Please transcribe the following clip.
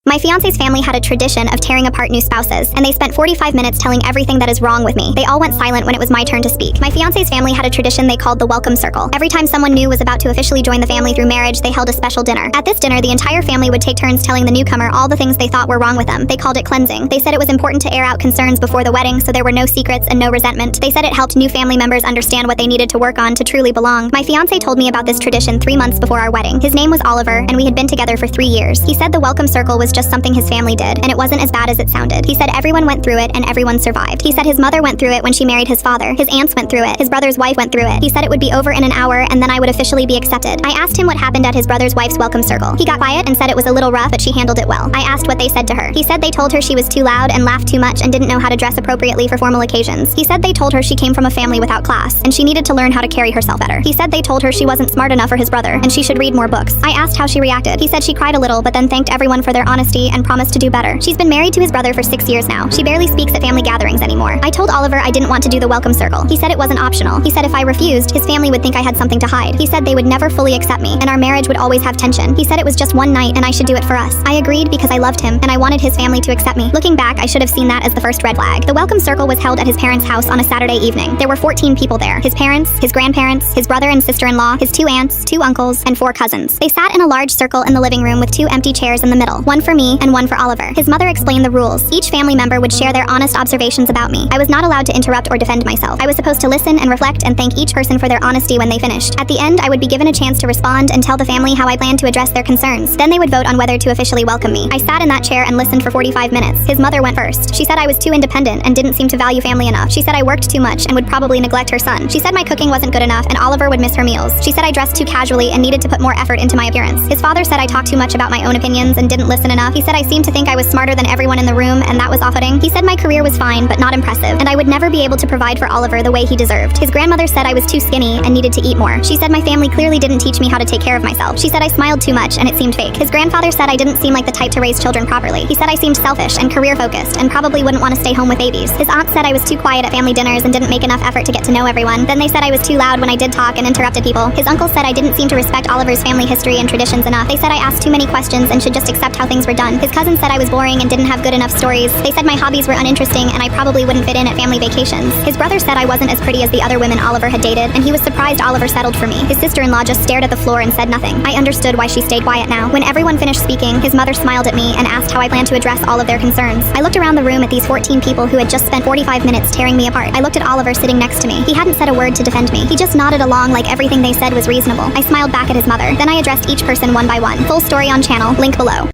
My fiancé's family had a tradition of tearing apart new spouses, and they spent 45 minutes telling everything that is wrong with me. They all went silent when it was my turn to speak. My fiancé's family had a tradition they called the welcome circle. Every time someone new was about to officially join the family through marriage, they held a special dinner. At this dinner, the entire family would take turns telling the newcomer all the things they thought were wrong with them. They called it cleansing. They said it was important to air out concerns before the wedding so there were no secrets and no resentment. They said it helped new family members understand what they needed to work on to truly belong. My fiancé told me about this tradition 3 months before our wedding. His name was Oliver, and we had been together for 3 years. He said the welcome circle was just something his family did, and it wasn't as bad as it sounded. He said everyone went through it and everyone survived. He said his mother went through it when she married his father. His aunts went through it. His brother's wife went through it. He said it would be over in an hour and then I would officially be accepted. I asked him what happened at his brother's wife's welcome circle. He got quiet and said it was a little rough, but she handled it well. I asked what they said to her. He said they told her she was too loud and laughed too much and didn't know how to dress appropriately for formal occasions. He said they told her she came from a family without class and she needed to learn how to carry herself better. He said they told her she wasn't smart enough for his brother and she should read more books. I asked how she reacted. He said she cried a little but then thanked everyone for their honesty and promised to do better. She's been married to his brother for 6 years now. She barely speaks at family gatherings anymore. I told Oliver I didn't want to do the welcome circle. He said it wasn't optional. He said if I refused, his family would think I had something to hide. He said they would never fully accept me and our marriage would always have tension. He said it was just one night and I should do it for us. I agreed because I loved him and I wanted his family to accept me. Looking back, I should have seen that as the first red flag. The welcome circle was held at his parents' house on a Saturday evening. There were 14 people there. His parents, his grandparents, his brother and sister-in-law, his 2 aunts, 2 uncles, and 4 cousins. They sat in a large circle in the living room with 2 empty chairs in the middle, one for me and one for Oliver. His mother explained the rules. Each family member would share their honest observations about me. I was not allowed to interrupt or defend myself. I was supposed to listen and reflect and thank each person for their honesty when they finished. At the end, I would be given a chance to respond and tell the family how I planned to address their concerns. Then they would vote on whether to officially welcome me. I sat in that chair and listened for 45 minutes. His mother went first. She said I was too independent and didn't seem to value family enough. She said I worked too much and would probably neglect her son. She said my cooking wasn't good enough and Oliver would miss her meals. She said I dressed too casually and needed to put more effort into my appearance. His father said I talked too much about my own opinions and didn't listen enough. He said I seemed to think I was smarter than everyone in the room and that was off-putting. He said my career was fine but not impressive and I would never be able to provide for Oliver the way he deserved. His grandmother said I was too skinny and needed to eat more. She said my family clearly didn't teach me how to take care of myself. She said I smiled too much and it seemed fake. His grandfather said I didn't seem like the type to raise children properly. He said I seemed selfish and career-focused and probably wouldn't want to stay home with babies. His aunt said I was too quiet at family dinners and didn't make enough effort to get to know everyone. Then they said I was too loud when I did talk and interrupted people. His uncle said I didn't seem to respect Oliver's family history and traditions enough. They said I asked too many questions and should just accept how things were done. His cousin said I was boring and didn't have good enough stories. They said my hobbies were uninteresting and I probably wouldn't fit in at family vacations. His brother said I wasn't as pretty as the other women Oliver had dated, and he was surprised Oliver settled for me. His sister-in-law just stared at the floor and said nothing. I understood why she stayed quiet now. When everyone finished speaking, his mother smiled at me and asked how I planned to address all of their concerns. I looked around the room at these 14 people who had just spent 45 minutes tearing me apart. I looked at Oliver sitting next to me. He hadn't said a word to defend me. He just nodded along like everything they said was reasonable. I smiled back at his mother. Then I addressed each person one by one. Full story on channel, link below.